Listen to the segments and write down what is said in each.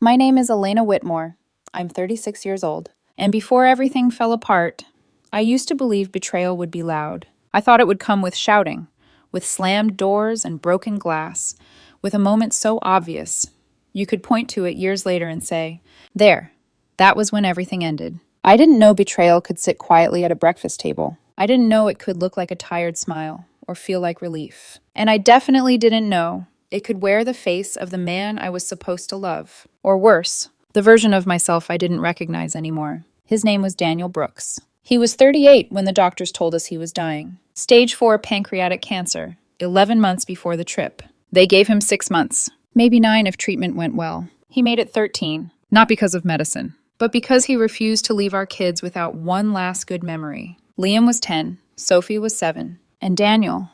My name is Elena Whitmore. I'm 36 years old. And before everything fell apart, I used to believe betrayal would be loud. I thought it would come with shouting, with slammed doors and broken glass, with a moment so obvious you could point to it years later and say, "There, that was when everything ended." I didn't know betrayal could sit quietly at a breakfast table. I didn't know it could look like a tired smile or feel like relief. And I definitely didn't know it could wear the face of the man I was supposed to love. Or worse, the version of myself I didn't recognize anymore. His name was Daniel Brooks. He was 38 when the doctors told us he was dying. Stage 4 pancreatic cancer, 11 months before the trip. They gave him 6 months, maybe 9 if treatment went well. He made it 13, not because of medicine, but because he refused to leave our kids without one last good memory. Liam was 10, Sophie was 7, and Daniel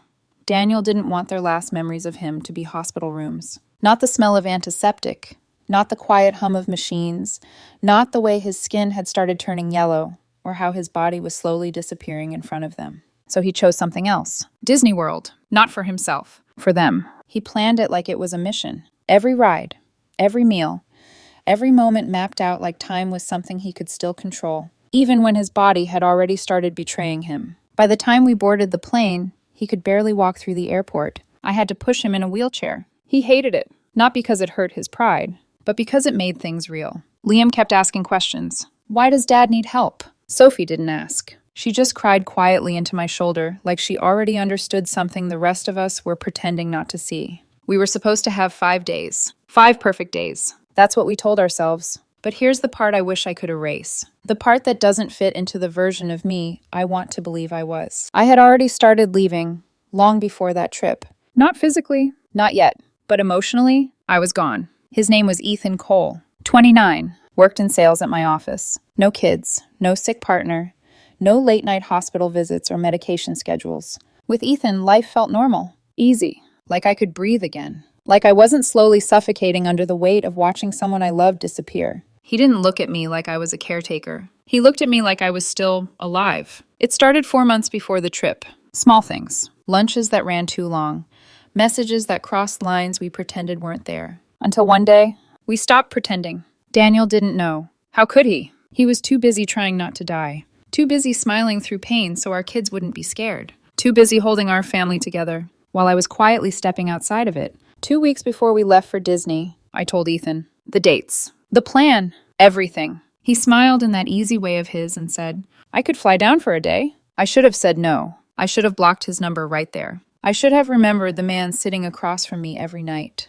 didn't want their last memories of him to be hospital rooms. Not the smell of antiseptic, not the quiet hum of machines, not the way his skin had started turning yellow, or how his body was slowly disappearing in front of them. So he chose something else. Disney World. Not for himself. For them. He planned it like it was a mission. Every ride, every meal, every moment mapped out like time was something he could still control, even when his body had already started betraying him. By the time we boarded the plane, he could barely walk through the airport. I had to push him in a wheelchair. He hated it, not because it hurt his pride, but because it made things real. Liam kept asking questions. Why does Dad need help? Sophie didn't ask. She just cried quietly into my shoulder, like she already understood something the rest of us were pretending not to see. We were supposed to have 5 days. 5 perfect days. That's what we told ourselves. But here's the part I wish I could erase. The part that doesn't fit into the version of me I want to believe I was. I had already started leaving long before that trip. Not physically, not yet, but emotionally, I was gone. His name was Ethan Cole, 29, worked in sales at my office. No kids, no sick partner, no late-night hospital visits or medication schedules. With Ethan, life felt normal, easy, like I could breathe again. Like I wasn't slowly suffocating under the weight of watching someone I loved disappear. He didn't look at me like I was a caretaker. He looked at me like I was still alive. It started 4 months before the trip. Small things. Lunches that ran too long. Messages that crossed lines we pretended weren't there. Until one day, we stopped pretending. Daniel didn't know. How could he? He was too busy trying not to die. Too busy smiling through pain so our kids wouldn't be scared. Too busy holding our family together, while I was quietly stepping outside of it. 2 weeks before we left for Disney, I told Ethan. The dates. The plan. Everything. He smiled in that easy way of his and said, I could fly down for a day. I should have said no. I should have blocked his number right there. I should have remembered the man sitting across from me every night.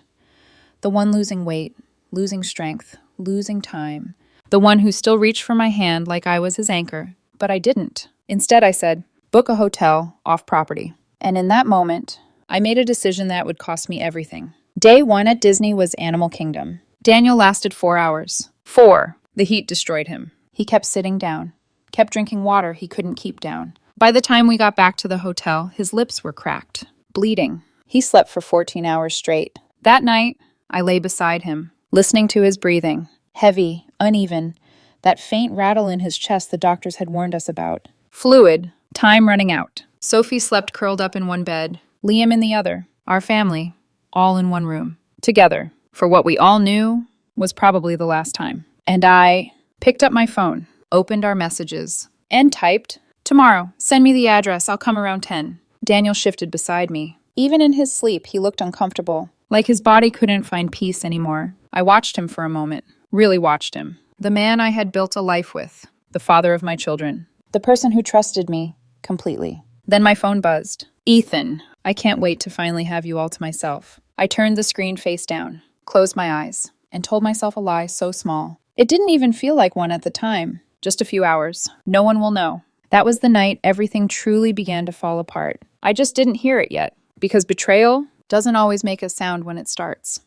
The one losing weight, losing strength, losing time. The one who still reached for my hand like I was his anchor. But I didn't. Instead, I said, book a hotel off property. And in that moment, I made a decision that would cost me everything. Day 1 at Disney was Animal Kingdom. Daniel lasted 4 hours. 4. The heat destroyed him. He kept sitting down, kept drinking water he couldn't keep down. By the time we got back to the hotel, his lips were cracked, bleeding. He slept for 14 hours straight. That night, I lay beside him, listening to his breathing, heavy, uneven, that faint rattle in his chest the doctors had warned us about. Fluid, time running out. Sophie slept curled up in one bed, Liam in the other, our family, all in one room, together, for what we all knew was probably the last time. And I picked up my phone, opened our messages, and typed, tomorrow, send me the address, I'll come around 10. Daniel shifted beside me. Even in his sleep, he looked uncomfortable, like his body couldn't find peace anymore. I watched him for a moment, really watched him. The man I had built a life with, the father of my children, the person who trusted me completely. Then my phone buzzed. Ethan, I can't wait to finally have you all to myself. I turned the screen face down, closed my eyes, and told myself a lie so small. It didn't even feel like one at the time. Just a few hours. No one will know. That was the night everything truly began to fall apart. I just didn't hear it yet, because betrayal doesn't always make a sound when it starts.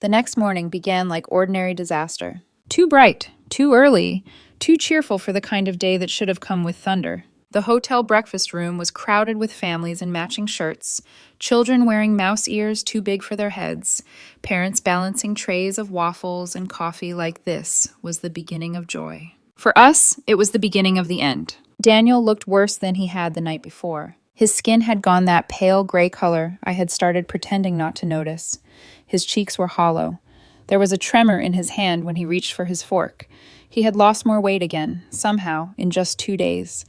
The next morning began like ordinary disaster. Too bright, too early, too cheerful for the kind of day that should have come with thunder. The hotel breakfast room was crowded with families in matching shirts, children wearing mouse ears too big for their heads, parents balancing trays of waffles and coffee like this was the beginning of joy. For us, it was the beginning of the end. Daniel looked worse than he had the night before. His skin had gone that pale gray color I had started pretending not to notice. His cheeks were hollow, There was a tremor in his hand when he reached for his fork. He had lost more weight again, somehow, in just 2 days.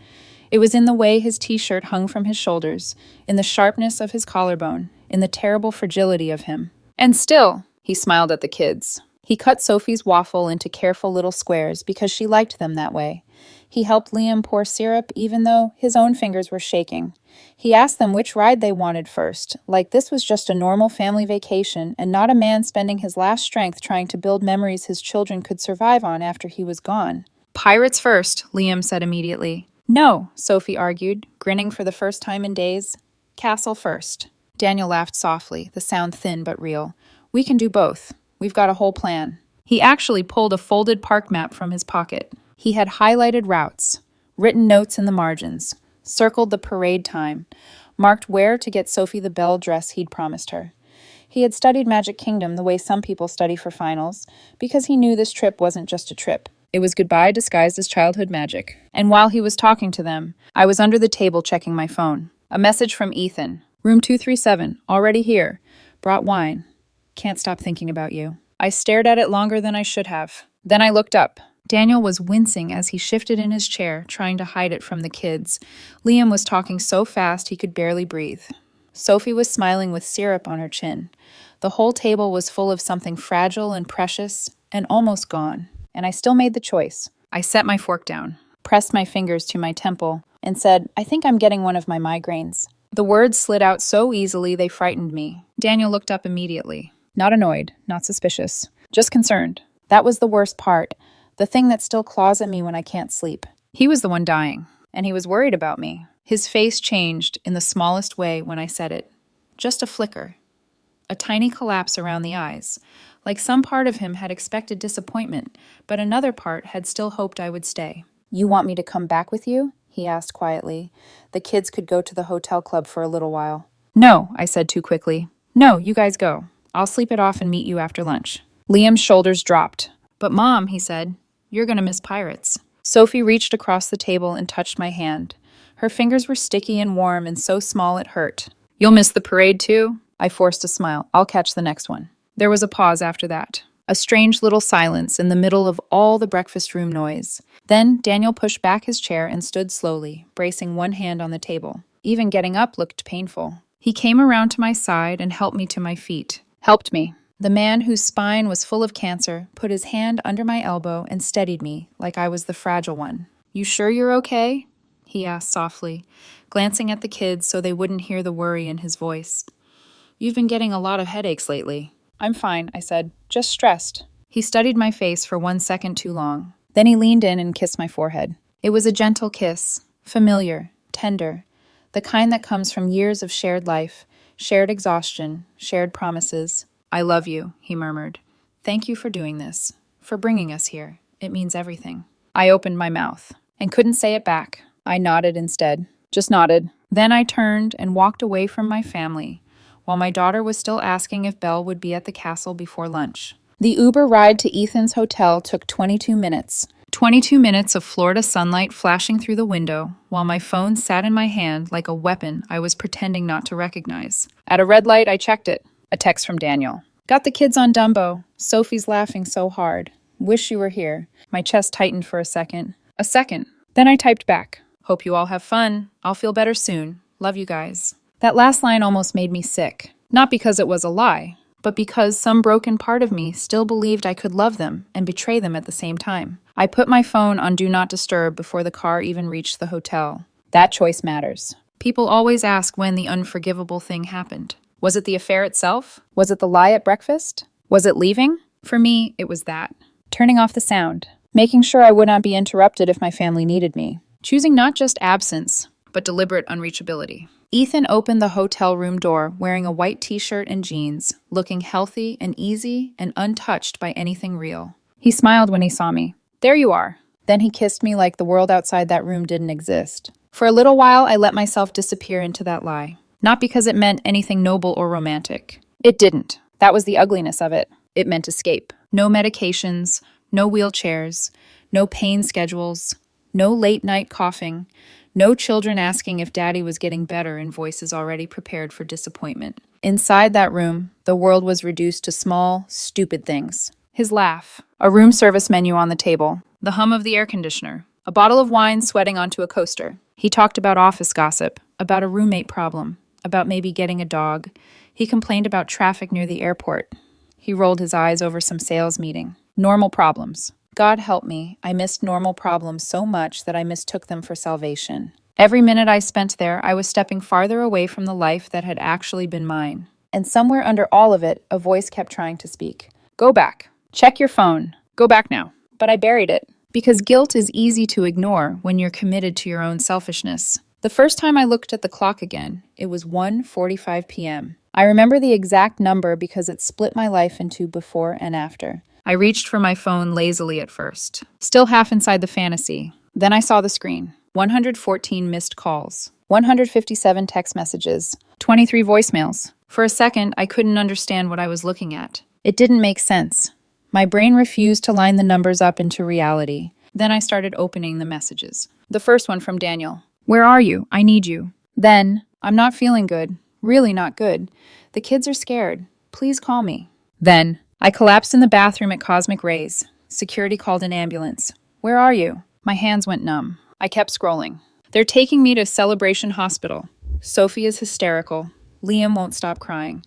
It was in the way his t-shirt hung from his shoulders, in the sharpness of his collarbone, in the terrible fragility of him. And still, he smiled at the kids. He cut Sophie's waffle into careful little squares because she liked them that way. He helped Liam pour syrup even though his own fingers were shaking. He asked them which ride they wanted first, like this was just a normal family vacation and not a man spending his last strength trying to build memories his children could survive on after he was gone. Pirates first, Liam said immediately. No, Sophie argued, grinning for the first time in days. Castle first. Daniel laughed softly, the sound thin but real. We can do both. We've got a whole plan. He actually pulled a folded park map from his pocket. He had highlighted routes, written notes in the margins, circled the parade time, marked where to get Sophie the belle dress he'd promised her. He had studied Magic Kingdom the way some people study for finals, because he knew this trip wasn't just a trip. It was goodbye disguised as childhood magic. And while he was talking to them, I was under the table checking my phone. A message from Ethan. Room 237, already here. Brought wine. Can't stop thinking about you. I stared at it longer than I should have. Then I looked up. Daniel was wincing as he shifted in his chair, trying to hide it from the kids. Liam was talking so fast he could barely breathe. Sophie was smiling with syrup on her chin. The whole table was full of something fragile and precious and almost gone. And I still made the choice. I set my fork down, pressed my fingers to my temple, and said, I think I'm getting one of my migraines. The words slid out so easily they frightened me. Daniel looked up immediately. Not annoyed, not suspicious, just concerned. That was the worst part, the thing that still claws at me when I can't sleep. He was the one dying, and he was worried about me. His face changed in the smallest way when I said it. Just a flicker. A tiny collapse around the eyes, like some part of him had expected disappointment, but another part had still hoped I would stay. You want me to come back with you? He asked quietly. The kids could go to the hotel club for a little while. No, I said too quickly. No, you guys go. I'll sleep it off and meet you after lunch. Liam's shoulders dropped. But Mom, he said, you're gonna miss pirates. Sophie reached across the table and touched my hand. Her fingers were sticky and warm and so small it hurt. You'll miss the parade too? I forced a smile. I'll catch the next one. There was a pause after that. A strange little silence in the middle of all the breakfast room noise. Then Daniel pushed back his chair and stood slowly, bracing one hand on the table. Even getting up looked painful. He came around to my side and helped me to my feet. Helped me. The man whose spine was full of cancer put his hand under my elbow and steadied me like I was the fragile one. You sure you're okay? He asked softly, glancing at the kids so they wouldn't hear the worry in his voice. You've been getting a lot of headaches lately. I'm fine, I said. Just stressed. He studied my face for 1 second too long. Then he leaned in and kissed my forehead. It was a gentle kiss, familiar, tender, the kind that comes from years of shared life, shared exhaustion, shared promises. I love you, he murmured. Thank you for doing this, for bringing us here. It means everything. I opened my mouth and couldn't say it back. I nodded instead, just nodded. Then I turned and walked away from my family, while my daughter was still asking if Belle would be at the castle before lunch. The Uber ride to Ethan's hotel took 22 minutes. 22 minutes of Florida sunlight flashing through the window, while my phone sat in my hand like a weapon I was pretending not to recognize. At a red light, I checked it. A text from Daniel. Got the kids on Dumbo. Sophie's laughing so hard. Wish you were here. My chest tightened for a second. A second. Then I typed back. Hope you all have fun. I'll feel better soon. Love you guys. That last line almost made me sick. Not because it was a lie, but because some broken part of me still believed I could love them and betray them at the same time. I put my phone on Do Not Disturb before the car even reached the hotel. That choice matters. People always ask when the unforgivable thing happened. Was it the affair itself? Was it the lie at breakfast? Was it leaving? For me, it was that. Turning off the sound. Making sure I would not be interrupted if my family needed me. Choosing not just absence, but deliberate unreachability. Ethan opened the hotel room door wearing a white t-shirt and jeans, looking healthy and easy and untouched by anything real. He smiled when he saw me. There you are. Then he kissed me like the world outside that room didn't exist. For a little while, I let myself disappear into that lie. Not because it meant anything noble or romantic. It didn't. That was the ugliness of it. It meant escape. No medications, no wheelchairs, no pain schedules, no late-night coughing, no children asking if Daddy was getting better in voices already prepared for disappointment. Inside that room, the world was reduced to small, stupid things. His laugh, a room service menu on the table, the hum of the air conditioner, a bottle of wine sweating onto a coaster. He talked about office gossip, about a roommate problem, about maybe getting a dog. He complained about traffic near the airport. He rolled his eyes over some sales meeting. Normal problems. God help me, I missed normal problems so much that I mistook them for salvation. Every minute I spent there, I was stepping farther away from the life that had actually been mine. And somewhere under all of it, a voice kept trying to speak. Go back. Check your phone. Go back now. But I buried it. Because guilt is easy to ignore when you're committed to your own selfishness. The first time I looked at the clock again, it was 1:45 p.m. I remember the exact number because it split my life into before and after. I reached for my phone lazily at first, still half inside the fantasy. Then I saw the screen. 114 missed calls, 157 text messages, 23 voicemails. For a second, I couldn't understand what I was looking at. It didn't make sense. My brain refused to line the numbers up into reality. Then I started opening the messages. The first one from Daniel. Where are you? I need you. Then, I'm not feeling good. Really not good. The kids are scared. Please call me. Then, I collapsed in the bathroom at Cosmic Rays. Security called an ambulance. Where are you? My hands went numb. I kept scrolling. They're taking me to Celebration Hospital. Sophie is hysterical. Liam won't stop crying.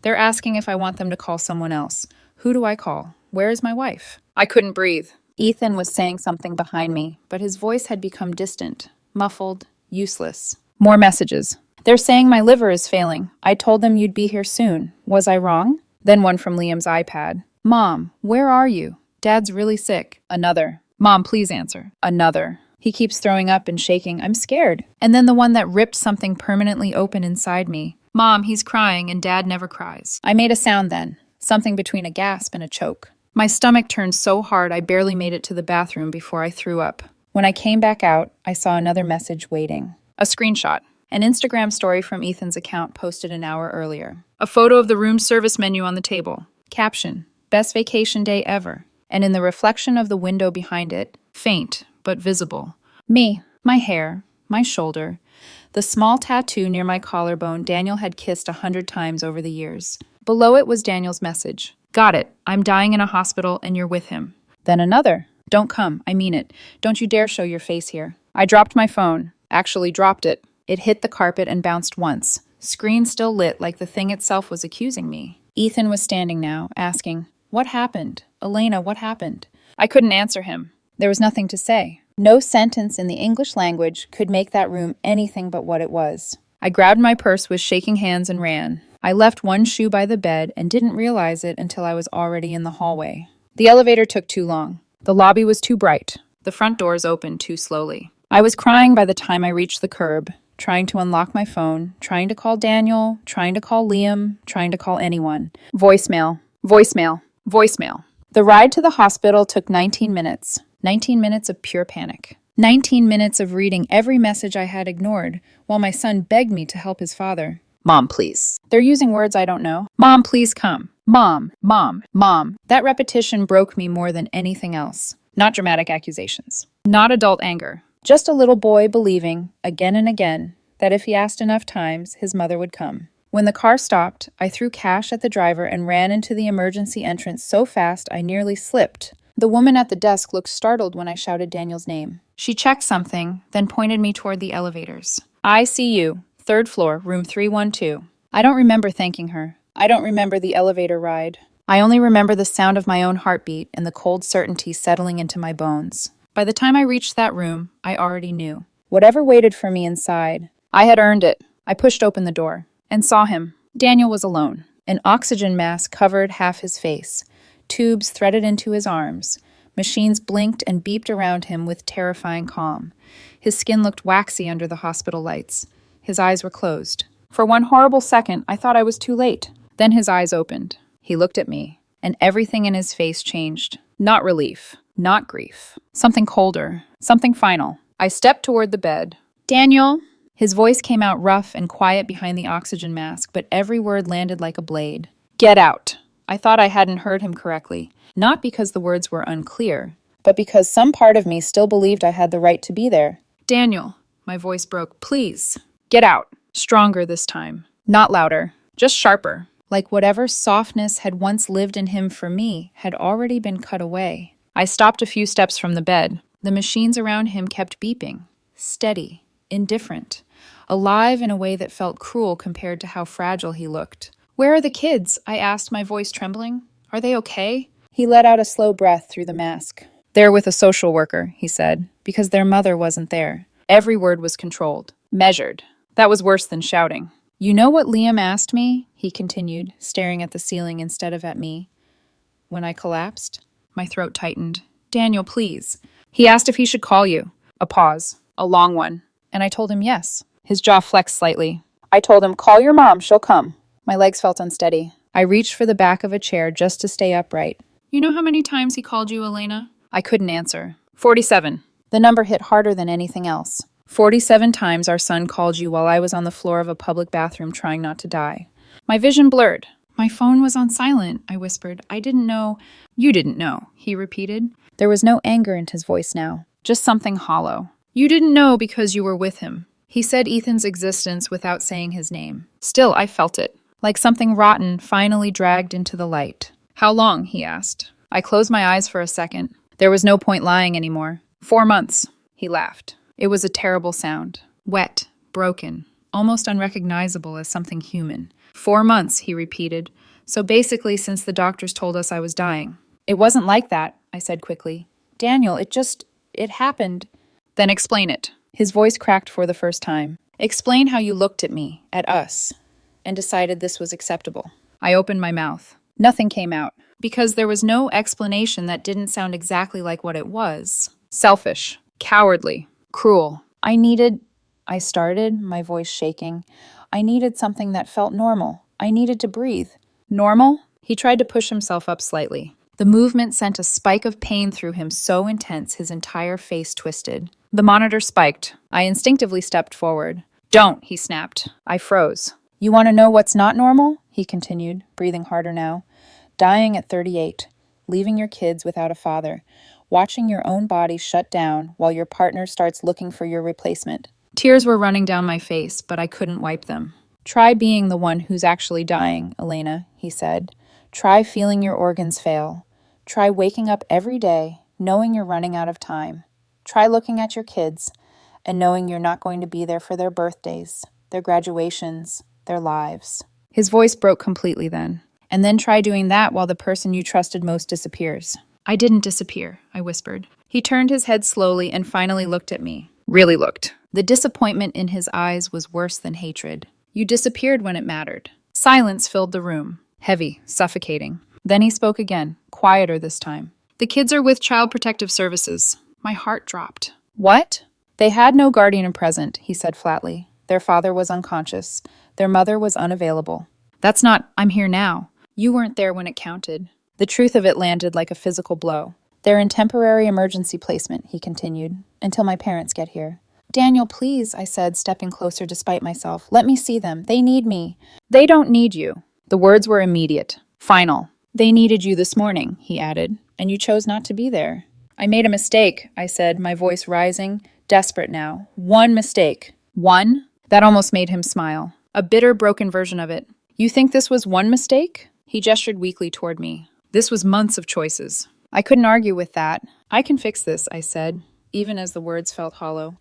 They're asking if I want them to call someone else. Who do I call? Where is my wife? I couldn't breathe. Ethan was saying something behind me, but his voice had become distant, muffled, useless. More messages. They're saying my liver is failing. I told them you'd be here soon. Was I wrong? Then one from Liam's iPad. Mom, where are you? Dad's really sick. Another. Mom, please answer. Another. He keeps throwing up and shaking. I'm scared. And then the one that ripped something permanently open inside me. Mom, he's crying and Dad never cries. I made a sound then. Something between a gasp and a choke. My stomach turned so hard I barely made it to the bathroom before I threw up. When I came back out, I saw another message waiting. A screenshot. An Instagram story from Ethan's account posted an hour earlier. A photo of the room service menu on the table. Caption. Best vacation day ever. And in the reflection of the window behind it, faint but visible. Me, my hair, my shoulder, the small tattoo near my collarbone Daniel had kissed 100 times over the years. Below it was Daniel's message. Got it. I'm dying in a hospital and you're with him. Then another. Don't come. I mean it. Don't you dare show your face here. I dropped my phone. Actually dropped it. It hit the carpet and bounced once. Screen still lit like the thing itself was accusing me. Ethan was standing now, asking, What happened? Elena, what happened? I couldn't answer him. There was nothing to say. No sentence in the English language could make that room anything but what it was. I grabbed my purse with shaking hands and ran. I left one shoe by the bed and didn't realize it until I was already in the hallway. The elevator took too long. The lobby was too bright. The front doors opened too slowly. I was crying by the time I reached the curb, trying to unlock my phone, trying to call Daniel, trying to call Liam, trying to call anyone. Voicemail, voicemail, voicemail. The ride to the hospital took 19 minutes. 19 minutes of pure panic. 19 minutes of reading every message I had ignored, while my son begged me to help his father. Mom, please. They're using words I don't know. Mom, please come. Mom, mom, mom. That repetition broke me more than anything else. Not dramatic accusations. Not adult anger. Just a little boy believing, again and again, that if he asked enough times, his mother would come. When the car stopped, I threw cash at the driver and ran into the emergency entrance so fast I nearly slipped. The woman at the desk looked startled when I shouted Daniel's name. She checked something, then pointed me toward the elevators. ICU, 3rd floor, room 312. I don't remember thanking her. I don't remember the elevator ride. I only remember the sound of my own heartbeat and the cold certainty settling into my bones. By the time I reached that room, I already knew. Whatever waited for me inside, I had earned it. I pushed open the door and saw him. Daniel was alone. An oxygen mask covered half his face. Tubes threaded into his arms. Machines blinked and beeped around him with terrifying calm. His skin looked waxy under the hospital lights. His eyes were closed. For one horrible second, I thought I was too late. Then his eyes opened. He looked at me, and everything in his face changed. Not relief, not grief. Something colder, something final. I stepped toward the bed. Daniel! His voice came out rough and quiet behind the oxygen mask, but every word landed like a blade. Get out! I thought I hadn't heard him correctly, not because the words were unclear, but because some part of me still believed I had the right to be there. Daniel, my voice broke, please, get out. Stronger this time, not louder. just sharper. Like whatever softness had once lived in him for me had already been cut away. I stopped a few steps from the bed. The machines around him kept beeping, steady, indifferent, alive in a way that felt cruel compared to how fragile he looked. "Where are the kids?" I asked, my voice trembling. "Are they okay?" He let out a slow breath through the mask. "They're with a social worker," he said, because their mother wasn't there. Every word was controlled, measured. That was worse than shouting. "You know what Liam asked me?" he continued, staring at the ceiling instead of at me. When I collapsed, my throat tightened. "Daniel, please." "He asked if he should call you." A pause, a long one, and I told him yes. His jaw flexed slightly. I told him, "Call your mom, she'll come." My legs felt unsteady. I reached for the back of a chair just to stay upright. "You know how many times he called you, Elena?" I couldn't answer. 47. The number hit harder than anything else. 47 times our son called you while I was on the floor of a public bathroom trying not to die. My vision blurred. "My phone was on silent," I whispered. "I didn't know." "You didn't know," he repeated. There was no anger in his voice now, just something hollow. "You didn't know because you were with him." He said Ethan's existence without saying his name. Still, I felt it, like something rotten finally dragged into the light. "How long?" he asked. I closed my eyes for a second. There was no point lying anymore. 4 months, he laughed. It was a terrible sound. Wet, broken, almost unrecognizable as something human. 4 months, he repeated. So basically since the doctors told us I was dying. "It wasn't like that," I said quickly. "Daniel, it happened." "Then explain it." His voice cracked for the first time. "Explain how you looked at me, at us, and decided this was acceptable." I opened my mouth. Nothing came out, because there was no explanation that didn't sound exactly like what it was. Selfish, cowardly, cruel. I started, my voice shaking. I needed something that felt normal. I needed to breathe. Normal? He tried to push himself up slightly. The movement sent a spike of pain through him so intense his entire face twisted. The monitor spiked. I instinctively stepped forward. "Don't," he snapped. I froze. "You want to know what's not normal?" he continued, breathing harder now. "Dying at 38, leaving your kids without a father, watching your own body shut down while your partner starts looking for your replacement." Tears were running down my face, but I couldn't wipe them. "Try being the one who's actually dying, Elena," he said. "Try feeling your organs fail. Try waking up every day knowing you're running out of time. Try looking at your kids and knowing you're not going to be there for their birthdays, their graduations, their lives." His voice broke completely then. "And then try doing that while the person you trusted most disappears." "I didn't disappear," I whispered. He turned his head slowly and finally looked at me. Really looked. The disappointment in his eyes was worse than hatred. "You disappeared when it mattered." Silence filled the room, heavy, suffocating. Then he spoke again, quieter this time. "The kids are with Child Protective Services." My heart dropped. "What?" "They had no guardian present," he said flatly. "Their father was unconscious. Their mother was unavailable." "That's not, I'm here now." "You weren't there when it counted." The truth of it landed like a physical blow. "They're in temporary emergency placement," he continued, "until my parents get here." "Daniel, please," I said, stepping closer despite myself. "Let me see them. They need me." "They don't need you." The words were immediate, final. "They needed you this morning," he added, "and you chose not to be there." "I made a mistake," I said, my voice rising, desperate now. "One mistake." "One?" That almost made him smile. A bitter, broken version of it. "You think this was one mistake?" He gestured weakly toward me. "This was months of choices." I couldn't argue with that. "I can fix this," I said, even as the words felt hollow.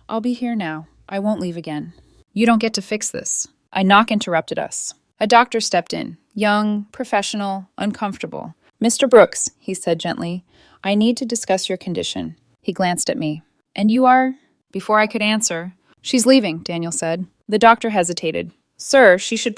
"I'll be here now. I won't leave again." "You don't get to fix this." A knock interrupted us. A doctor stepped in, young, professional, uncomfortable. "Mr. Brooks," he said gently, "I need to discuss your condition." He glanced at me. "And you are?" Before I could answer, "She's leaving," Daniel said. The doctor hesitated. "Sir, she should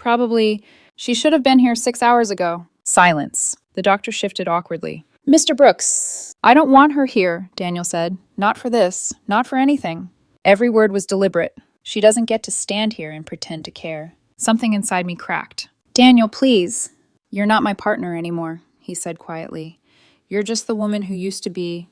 have been here 6 hours ago." Silence. The doctor shifted awkwardly. "Mr. Brooks." "I don't want her here," Daniel said. "Not for this. Not for anything." Every word was deliberate. "She doesn't get to stand here and pretend to care." Something inside me cracked. "Daniel, please." "You're not my partner anymore," he said quietly. "You're just the woman who used to be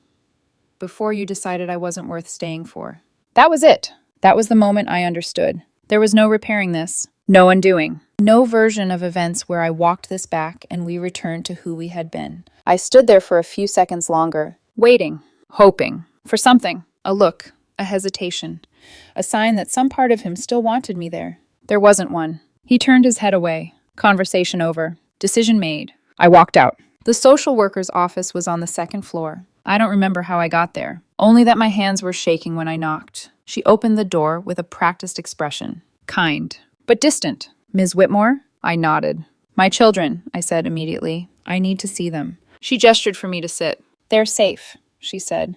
before you decided I wasn't worth staying for." That was it. That was the moment I understood. There was no repairing this. No undoing. No version of events where I walked this back and we returned to who we had been. I stood there for a few seconds longer, waiting, hoping, for something. A look, a hesitation, a sign that some part of him still wanted me there. There wasn't one. He turned his head away. Conversation over. Decision made. I walked out. The social worker's office was on the second floor. I don't remember how I got there, only that my hands were shaking when I knocked. She opened the door with a practiced expression. Kind, but distant. Ms. Whitmore? I nodded. My children, I said immediately. I need to see them. She gestured for me to sit. They're safe, she said.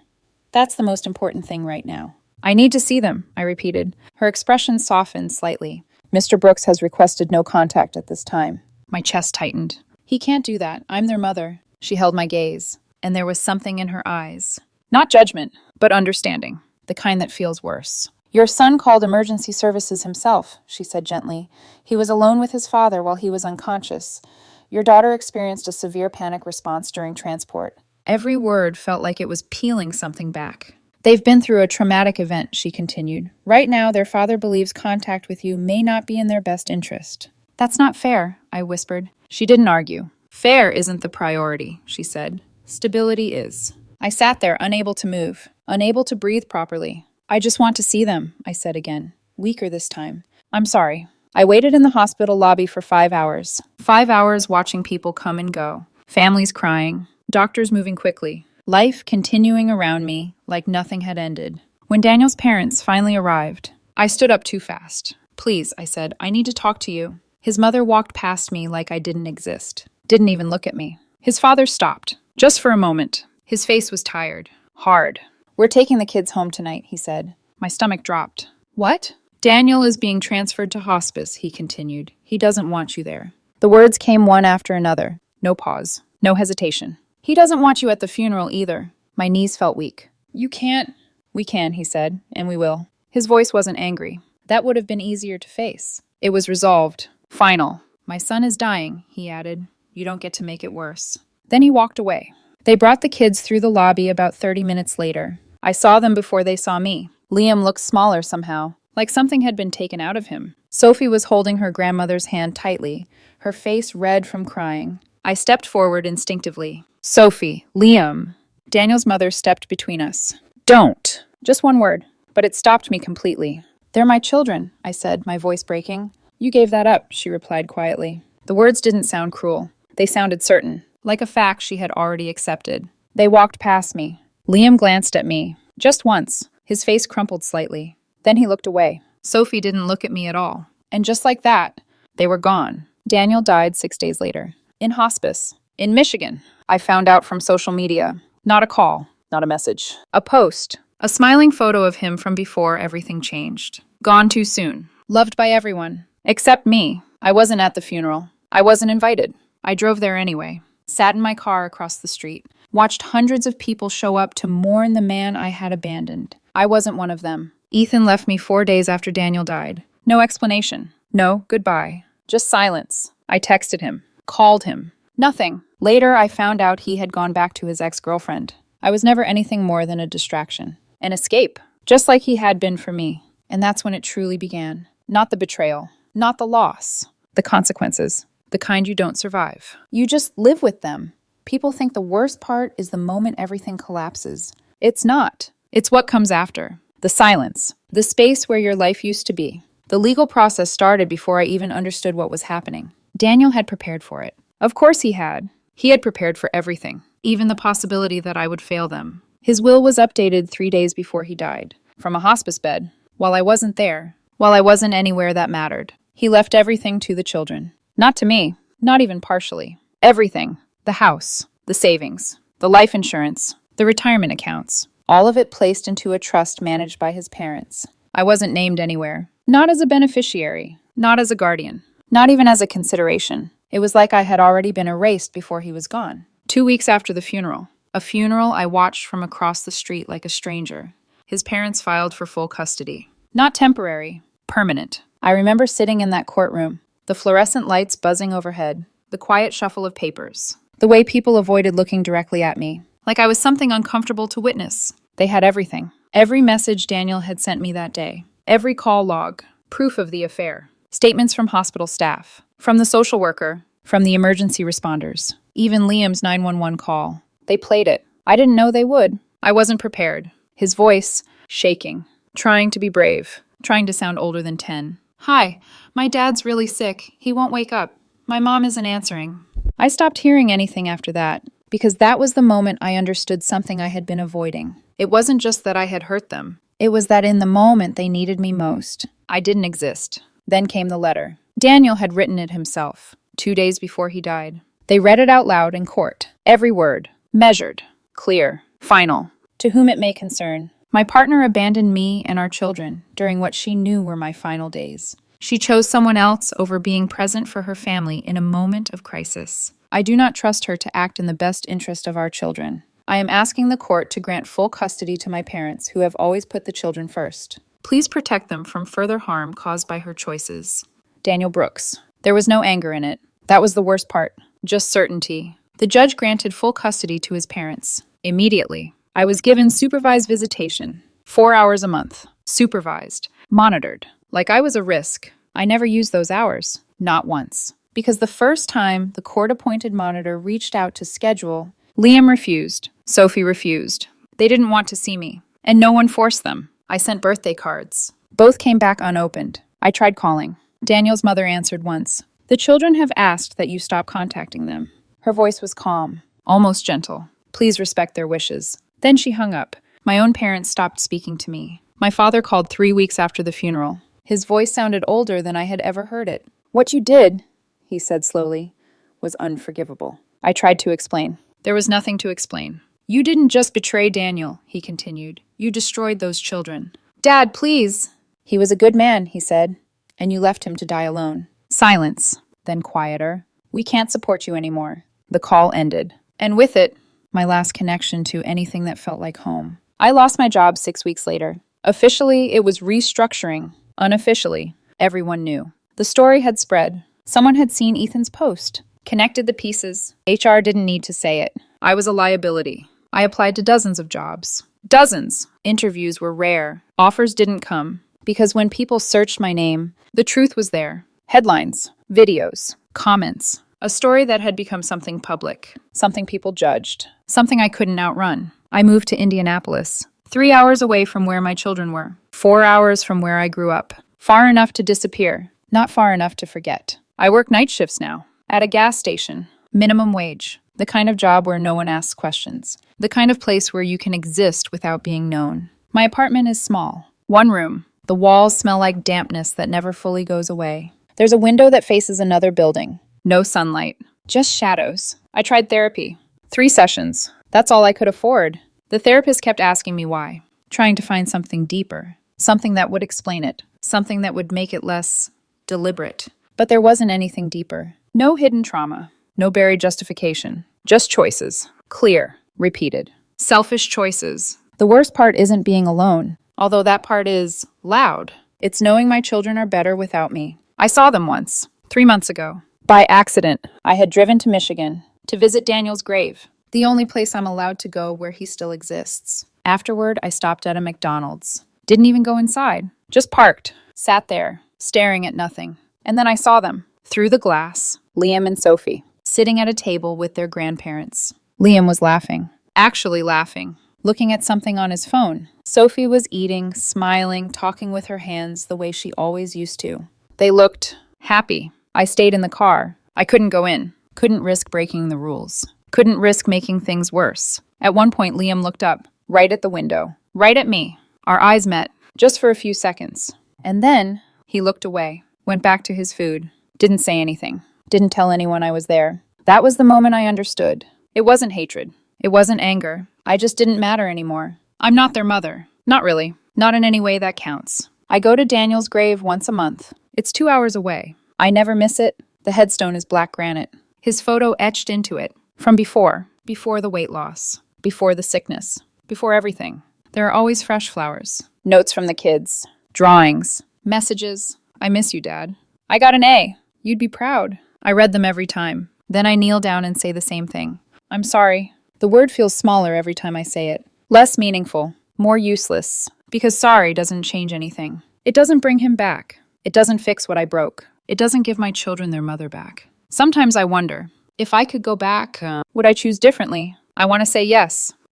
That's the most important thing right now. I need to see them, I repeated. Her expression softened slightly. Mr. Brooks has requested no contact at this time. My chest tightened. He can't do that. I'm their mother. She held my gaze, and there was something in her eyes. Not judgment, but understanding. The kind that feels worse. Your son called emergency services himself, she said gently. He was alone with his father while he was unconscious. Your daughter experienced a severe panic response during transport. Every word felt like it was peeling something back. They've been through a traumatic event, she continued. Right now, their father believes contact with you may not be in their best interest. That's not fair, I whispered. She didn't argue. Fair isn't the priority, she said. Stability is. I sat there, unable to move, unable to breathe properly. I just want to see them, I said again, weaker this time. I'm sorry. I waited in the hospital lobby for 5 hours. 5 hours watching people come and go. Families crying. Doctors moving quickly. Life continuing around me like nothing had ended. When Daniel's parents finally arrived, I stood up too fast. Please, I said, I need to talk to you. His mother walked past me like I didn't exist. Didn't even look at me. His father stopped. Just for a moment. His face was tired. Hard. We're taking the kids home tonight, he said. My stomach dropped. What? Daniel is being transferred to hospice, he continued. He doesn't want you there. The words came one after another. No pause. No hesitation. He doesn't want you at the funeral either. My knees felt weak. You can't. We can, he said, and we will. His voice wasn't angry. That would have been easier to face. It was resolved. Final. My son is dying, he added. You don't get to make it worse. Then he walked away. They brought the kids through the lobby about 30 minutes later. I saw them before they saw me. Liam looked smaller somehow, like something had been taken out of him. Sophie was holding her grandmother's hand tightly, her face red from crying. I stepped forward instinctively. Sophie, Liam. Daniel's mother stepped between us. Don't. Just one word, but it stopped me completely. They're my children, I said, my voice breaking. You gave that up, she replied quietly. The words didn't sound cruel. They sounded certain, like a fact she had already accepted. They walked past me. Liam glanced at me, just once. His face crumpled slightly. Then he looked away. Sophie didn't look at me at all. And just like that, they were gone. Daniel died 6 days later. In hospice. In Michigan. I found out from social media. Not a call. Not a message. A post. A smiling photo of him from before everything changed. Gone too soon. Loved by everyone. Except me. I wasn't at the funeral. I wasn't invited. I drove there anyway. Sat in my car across the street. Watched hundreds of people show up to mourn the man I had abandoned. I wasn't one of them. Ethan left me 4 days after Daniel died. No explanation. No goodbye. Just silence. I texted him. Called him. Nothing. Later, I found out he had gone back to his ex-girlfriend. I was never anything more than a distraction. An escape. Just like he had been for me. And that's when it truly began. Not the betrayal. Not the loss. The consequences. The kind you don't survive. You just live with them. People think the worst part is the moment everything collapses. It's not. It's what comes after. The silence. The space where your life used to be. The legal process started before I even understood what was happening. Daniel had prepared for it. Of course he had. He had prepared for everything, even the possibility that I would fail them. His will was updated 3 days before he died. From a hospice bed. While I wasn't there. While I wasn't anywhere that mattered. He left everything to the children. Not to me. Not even partially. Everything. The house. The savings. The life insurance. The retirement accounts. All of it placed into a trust managed by his parents. I wasn't named anywhere. Not as a beneficiary. Not as a guardian. Not even as a consideration. It was like I had already been erased before he was gone. 2 weeks after the funeral. A funeral I watched from across the street like a stranger. His parents filed for full custody. Not temporary. Permanent. I remember sitting in that courtroom. The fluorescent lights buzzing overhead. The quiet shuffle of papers. The way people avoided looking directly at me. Like I was something uncomfortable to witness. They had everything. Every message Daniel had sent me that day. Every call log. Proof of the affair. Statements from hospital staff. From the social worker. From the emergency responders. Even Liam's 911 call. They played it. I didn't know they would. I wasn't prepared. His voice, shaking. Trying to be brave. Trying to sound older than 10. Hi, my dad's really sick. He won't wake up. My mom isn't answering. I stopped hearing anything after that, because that was the moment I understood something I had been avoiding. It wasn't just that I had hurt them. It was that in the moment they needed me most, I didn't exist. Then came the letter. Daniel had written it himself, 2 days before he died. They read it out loud in court. Every word. Measured. Clear. Final. To whom it may concern. My partner abandoned me and our children during what she knew were my final days. She chose someone else over being present for her family in a moment of crisis. I do not trust her to act in the best interest of our children. I am asking the court to grant full custody to my parents, who have always put the children first. Please protect them from further harm caused by her choices. Daniel Brooks. There was no anger in it. That was the worst part. Just certainty. The judge granted full custody to his parents. Immediately. I was given supervised visitation. 4 hours a month. Supervised. Monitored. Like I was a risk. I never used those hours. Not once. Because the first time the court-appointed monitor reached out to schedule, Liam refused. Sophie refused. They didn't want to see me. And no one forced them. I sent birthday cards. Both came back unopened. I tried calling. Daniel's mother answered once. The children have asked that you stop contacting them. Her voice was calm, almost gentle. Please respect their wishes. Then she hung up. My own parents stopped speaking to me. My father called 3 weeks after the funeral. His voice sounded older than I had ever heard it. What you did, he said slowly, was unforgivable. I tried to explain. There was nothing to explain. You didn't just betray Daniel, he continued. You destroyed those children. Dad, please. He was a good man, he said, and you left him to die alone. Silence, then quieter. We can't support you anymore. The call ended. And with it, my last connection to anything that felt like home. I lost my job 6 weeks later. Officially, it was restructuring. Unofficially, everyone knew. The story had spread. Someone had seen Ethan's post, connected the pieces. HR didn't need to say it. I was a liability. I applied to dozens of jobs. Dozens! Interviews were rare. Offers didn't come. Because when people searched my name, the truth was there. Headlines, videos, comments. A story that had become something public, something people judged, something I couldn't outrun. I moved to Indianapolis, 3 hours away from where my children were, 4 hours from where I grew up. Far enough to disappear, not far enough to forget. I work night shifts now, at a gas station, minimum wage, the kind of job where no one asks questions, the kind of place where you can exist without being known. My apartment is small, 1 room. The walls smell like dampness that never fully goes away. There's a window that faces another building. No sunlight. Just shadows. I tried therapy. 3 sessions. That's all I could afford. The therapist kept asking me why. Trying to find something deeper. Something that would explain it. Something that would make it less deliberate. But there wasn't anything deeper. No hidden trauma. No buried justification. Just choices. Clear. Repeated. Selfish choices. The worst part isn't being alone. Although that part is loud. It's knowing my children are better without me. I saw them once. 3 months ago. By accident, I had driven to Michigan to visit Daniel's grave, the only place I'm allowed to go where he still exists. Afterward, I stopped at a McDonald's. Didn't even go inside. Just parked. Sat there, staring at nothing. And then I saw them, through the glass, Liam and Sophie, sitting at a table with their grandparents. Liam was laughing. Actually laughing. Looking at something on his phone. Sophie was eating, smiling, talking with her hands the way she always used to. They looked happy. I stayed in the car. I couldn't go in. Couldn't risk breaking the rules. Couldn't risk making things worse. At one point, Liam looked up, right at the window, right at me. Our eyes met, just for a few seconds. And then, he looked away, went back to his food, didn't say anything, didn't tell anyone I was there. That was the moment I understood. It wasn't hatred. It wasn't anger. I just didn't matter anymore. I'm not their mother. Not really. Not in any way that counts. I go to Daniel's grave once a month. It's 2 hours away. I never miss it. The headstone is black granite. His photo etched into it. From before the weight loss, before the sickness, before everything. There are always fresh flowers. Notes from the kids. Drawings. Messages. I miss you, Dad. I got an A. You'd be proud. I read them every time. Then I kneel down and say the same thing. I'm sorry. The word feels smaller every time I say it. Less meaningful. More useless. Because sorry doesn't change anything. It doesn't bring him back. It doesn't fix what I broke. It doesn't give my children their mother back. Sometimes I wonder, if I could go back, would I choose differently? I want to say yes,